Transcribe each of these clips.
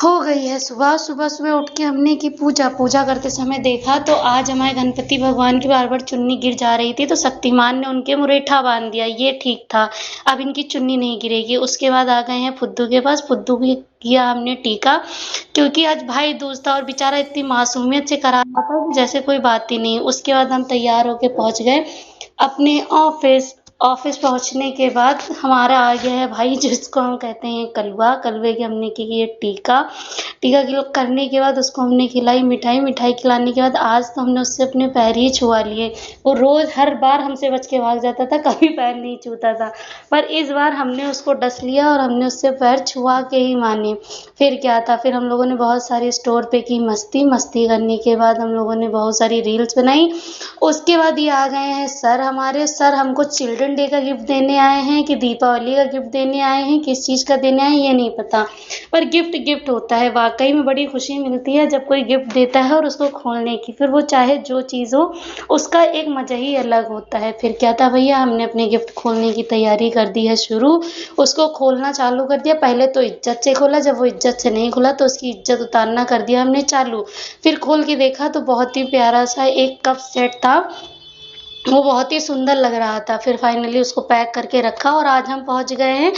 हो गई है सुबह। सुबह उठ के हमने की पूजा। पूजा करते समय देखा तो आज हमारे गणपति भगवान की बार-बार चुन्नी गिर जा रही थी, तो शक्तिमान ने उनके मुरेठा बाँध दिया, ये ठीक था। अब इनकी चुन्नी नहीं गिरेगी। उसके बाद आ गए हैं फुद्दू के पास। फुद्दू की किया हमने टीका, क्योंकि आज भाई दूज था और बेचारा इतनी मासूमियत से करा रहा था जैसे कोई बात ही नहीं। उसके बाद हम तैयार होके पहुँच गए अपने ऑफिस। ऑफिस पहुंचने के बाद हमारा आ गया है भाई, जिसको हम कहते हैं कलवा। कलवे की हमने की है टीका। टीका करने के बाद उसको हमने खिलाई मिठाई। मिठाई खिलाने के बाद आज तो हमने उससे अपने पैर ही छुआ लिए। वो रोज हर बार हमसे बच के भाग जाता था, कभी पैर नहीं छूता था, पर इस बार हमने उसको डस लिया और हमने उससे पैर छुआ के ही माने। फिर क्या था, फिर हम लोगों ने बहुत सारी स्टोर पे की मस्ती। मस्ती करने के बाद हम लोगों ने बहुत सारी रील्स बनाई। उसके बाद ये आ गए हैं सर हमारे। सर हमको चिल्ड्रन डे का गिफ्ट देने आए हैं कि दीपावली का गिफ्ट देने आए हैं, किस चीज़ का देने आए हैं ये नहीं पता, पर गिफ्ट गिफ्ट होता है। वाकई में बड़ी खुशी मिलती है जब कोई गिफ्ट देता है और उसको खोलने की, फिर वो चाहे जो चीज़ हो उसका एक मज़ा ही अलग होता है। फिर क्या था भैया, हमने अपने गिफ्ट खोलने की तैयारी कर दी है शुरू। उसको खोलना चालू कर दिया। पहले तो इज्जत से खोला, जब वो इज्जत से नहीं खुला तो उसकी इज्जत उतारना कर दिया हमने चालू। फिर खोल के देखा तो बहुत ही प्यारा सा एक कप सेट था, वो बहुत ही सुंदर लग रहा था। फिर फाइनली उसको पैक करके रखा और आज हम पहुंच गए हैं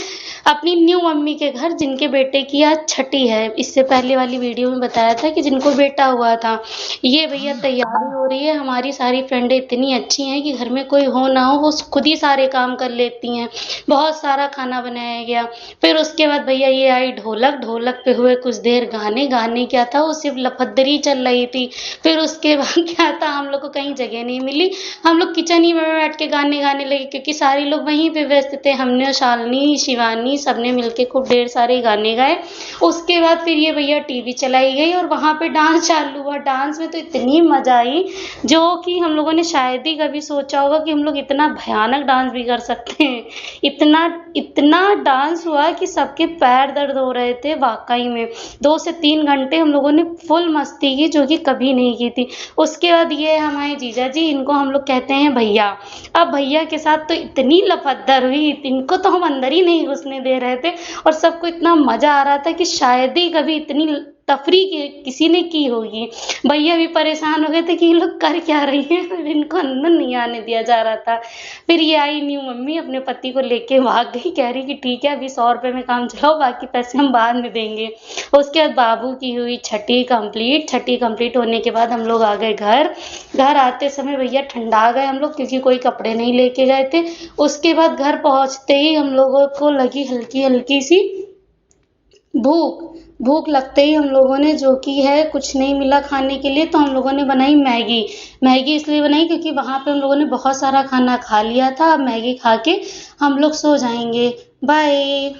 अपनी न्यू मम्मी के घर, जिनके बेटे की आज छठी है। इससे पहले वाली वीडियो में बताया था कि जिनको बेटा हुआ था। ये भैया तैयारी हो रही है। हमारी सारी फ्रेंडें इतनी अच्छी हैं कि घर में कोई हो ना हो वो खुद ही सारे काम कर लेती हैं। बहुत सारा खाना बनाया गया। फिर उसके बाद भैया ये आई ढोलक। ढोलक पे हुए कुछ देर गाने। गाने क्या था, वो सिर्फ लफदरी चल रही थी। फिर उसके बाद क्या था, हम लोग को कहीं जगह नहीं मिली, हम लोग किचन ही में बैठ के गाने गाने लगे, क्योंकि सारे लोग वहीं पे व्यस्त थे। हमने, शालिनी, शिवानी, सबने मिलके खूब ढेर सारे गाने गाए। उसके बाद फिर ये भैया टीवी चलाई गई और वहां पे डांस चालू हुआ। डांस में तो इतनी मजा आई जो कि हम लोगों ने शायद ही कभी सोचा होगा कि हम लोग इतना भयानक डांस भी कर सकते हैं। इतना इतना डांस हुआ कि सबके पैर दर्द हो रहे थे। वाकई में 2 से 3 घंटे हम लोगों ने फुल मस्ती की, जो कि कभी नहीं की थी। उसके बाद ये हमारे जीजा जी, इनको हम लोग कहते हैं भैया। अब भैया के साथ तो इतनी लफद्दर हुई, इनको तो हम अंदर ही नहीं घुसने दे रहे थे और सबको इतना मजा आ रहा था कि शायद ही कभी इतनी तफरी किसी ने की होगी। भैया भी परेशान हो गए थे कि ये लोग कर क्या रही हैं, इनको अंदर नहीं आने दिया जा रहा था। फिर ये आई न्यू मम्मी, अपने पति को लेके भाग गई, कह रही कि ठीक है अभी 100 रुपए में काम चलाओ, बाकी पैसे हम बाद में देंगे। उसके बाद बाबू की हुई छठी कंप्लीट। छठी कंप्लीट होने के बाद हम लोग आ गए घर। घर आते समय भैया ठंडा गए हम लोग, क्योंकि कोई कपड़े नहीं लेके गए थे। उसके बाद घर पहुंचते ही हम लोगों को लगी हल्की हल्की सी भूख। भूख लगते ही हम लोगों ने, जो कि है कुछ नहीं मिला खाने के लिए, तो हम लोगों ने बनाई मैगी। मैगी इसलिए बनाई क्योंकि वहां पे हम लोगों ने बहुत सारा खाना खा लिया था। अब मैगी खा के हम लोग सो जाएंगे। बाय।